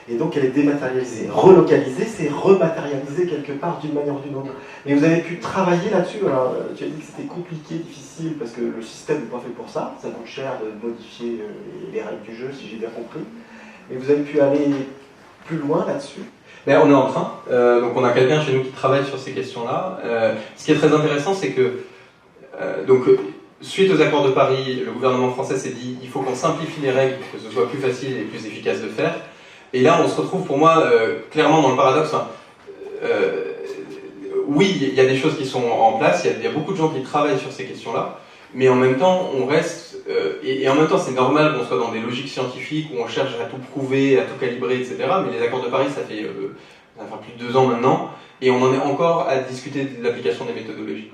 Et donc elle est dématérialisée. Relocaliser, c'est rematérialiser quelque part d'une manière ou d'une autre. Mais vous avez pu travailler là-dessus. Alors, tu as dit que c'était compliqué, difficile, parce que le système n'est pas fait pour ça. Ça coûte cher de modifier les règles du jeu, si j'ai bien compris. Mais vous avez pu aller plus loin là-dessus. Mais on est en train. Donc on a quelqu'un chez nous qui travaille sur ces questions-là. Ce qui est très intéressant, c'est que suite aux accords de Paris, le gouvernement français s'est dit il faut qu'on simplifie les règles pour que ce soit plus facile et plus efficace de faire. Et là, on se retrouve pour moi clairement dans le paradoxe. Oui, il y a des choses qui sont en place, il y a beaucoup de gens qui travaillent sur ces questions-là, mais en même temps, on reste... et en même temps, c'est normal qu'on soit dans des logiques scientifiques où on cherche à tout prouver, à tout calibrer, etc. Mais les accords de Paris, ça fait plus de 2 ans maintenant, et on en est encore à discuter de l'application des méthodologies.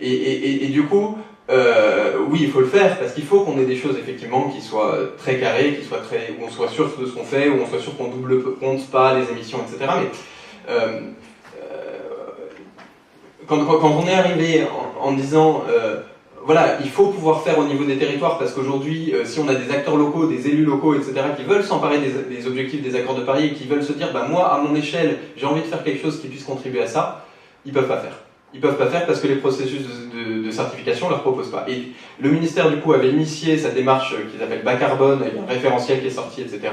Et du coup, oui, il faut le faire, parce qu'il faut qu'on ait des choses effectivement qui soient très carrées, où on soit sûr de ce qu'on fait, où on soit sûr qu'on double compte pas les émissions, etc. Mais quand on est arrivé en disant voilà, il faut pouvoir faire au niveau des territoires, parce qu'aujourd'hui, si on a des acteurs locaux, des élus locaux, etc., qui veulent s'emparer des objectifs des accords de Paris et qui veulent se dire bah, moi, à mon échelle, j'ai envie de faire quelque chose qui puisse contribuer à ça, ils peuvent pas faire. Ils peuvent pas faire parce que les processus de certification ne leur proposent pas. Et le ministère, du coup, avait initié sa démarche qu'ils appellent bas carbone, il y a un référentiel qui est sorti, etc.,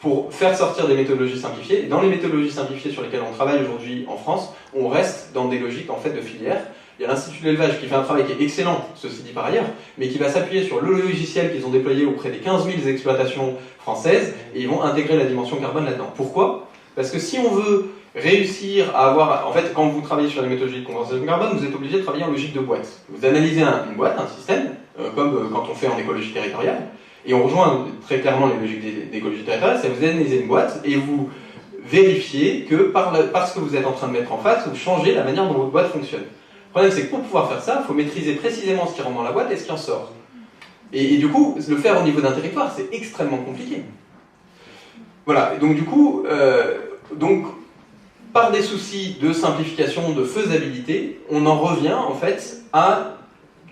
pour faire sortir des méthodologies simplifiées. Et dans les méthodologies simplifiées sur lesquelles on travaille aujourd'hui en France, on reste dans des logiques en fait de filière. Il y a l'Institut de l'élevage qui fait un travail qui est excellent, ceci dit par ailleurs, mais qui va s'appuyer sur le logiciel qu'ils ont déployé auprès des 15 000 exploitations françaises, et ils vont intégrer la dimension carbone là-dedans. Pourquoi ? Parce que si on veut réussir à avoir... En fait, quand vous travaillez sur les méthodologies de compensation carbone, vous êtes obligé de travailler en logique de boîte. Vous analysez une boîte, un système, comme quand on fait en écologie territoriale, et on rejoint très clairement les logiques d'écologie territoriale, c'est vous analysez une boîte, et vous vérifiez que par ce que vous êtes en train de mettre en face, vous changez la manière dont votre boîte fonctionne. Le problème, c'est que pour pouvoir faire ça, il faut maîtriser précisément ce qui rentre dans la boîte et ce qui en sort. Et du coup, le faire au niveau d'un territoire, c'est extrêmement compliqué. Voilà, et donc du coup, par des soucis de simplification, de faisabilité, on en revient en fait à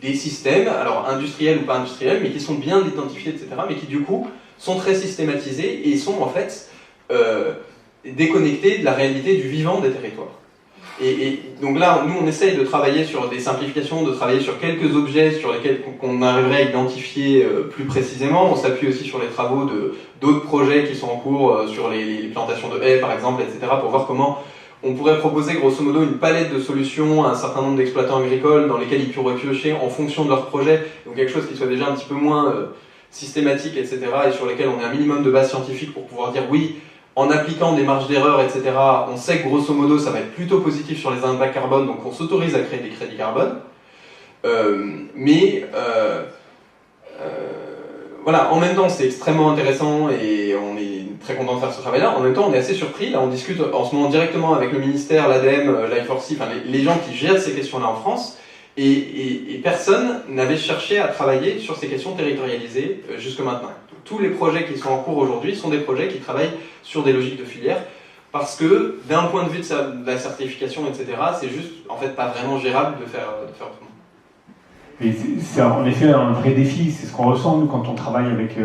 des systèmes, alors industriels ou pas industriels, mais qui sont bien identifiés, etc., mais qui du coup sont très systématisés et sont en fait déconnectés de la réalité du vivant des territoires. Et donc là, nous on essaye de travailler sur des simplifications, de travailler sur quelques objets sur lesquels qu'on arriverait à identifier plus précisément. On s'appuie aussi sur les travaux d'autres projets qui sont en cours sur les plantations de haies par exemple, etc., pour voir comment on pourrait proposer grosso modo une palette de solutions à un certain nombre d'exploitants agricoles dans lesquels ils pourraient piocher en fonction de leur projet, donc quelque chose qui soit déjà un petit peu moins systématique, etc., et sur lesquels on ait un minimum de base scientifique pour pouvoir dire oui, en appliquant des marges d'erreur, etc., on sait que grosso modo ça va être plutôt positif sur les impacts carbone, donc on s'autorise à créer des crédits carbone. Voilà, en même temps c'est extrêmement intéressant et on est très content de faire ce travail-là. En même temps, on est assez surpris. Là, on discute en ce moment directement avec le ministère, l'ADEME, l'I4C, enfin les gens qui gèrent ces questions-là en France. Et personne n'avait cherché à travailler sur ces questions territorialisées jusque maintenant. Tous les projets qui sont en cours aujourd'hui sont des projets qui travaillent sur des logiques de filière, parce que d'un point de vue de la certification, etc., c'est juste en fait pas vraiment gérable de faire autrement. Et c'est en effet un vrai défi, c'est ce qu'on ressent nous quand on travaille avec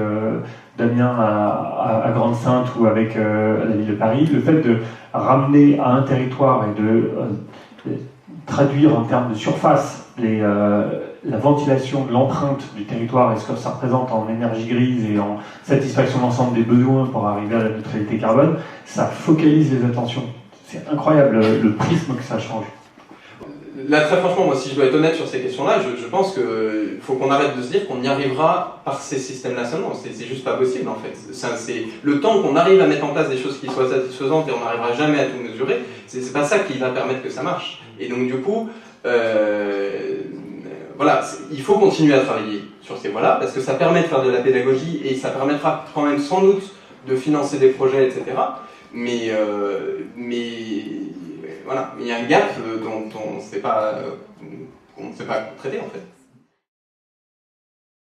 Damien à Grande-Synthe ou avec la ville de Paris, le fait de ramener à un territoire et de traduire en termes de surface la ventilation de l'empreinte du territoire et ce que ça représente en énergie grise et en satisfaction de l'ensemble des besoins pour arriver à la neutralité carbone, ça focalise les attentions. C'est incroyable le prisme que ça change. Là, très franchement, moi, si je dois être honnête sur ces questions-là, je pense qu'il faut qu'on arrête de se dire qu'on y arrivera par ces systèmes-là seulement. C'est juste pas possible, en fait. C'est le temps qu'on arrive à mettre en place des choses qui soient satisfaisantes et on n'arrivera jamais à tout mesurer, c'est pas ça qui va permettre que ça marche. Et donc, du coup, voilà, il faut continuer à travailler sur ces voies-là, parce que ça permet de faire de la pédagogie et ça permettra quand même sans doute de financer des projets, etc. Mais voilà, il y a un gap dont on ne sait pas traiter en fait.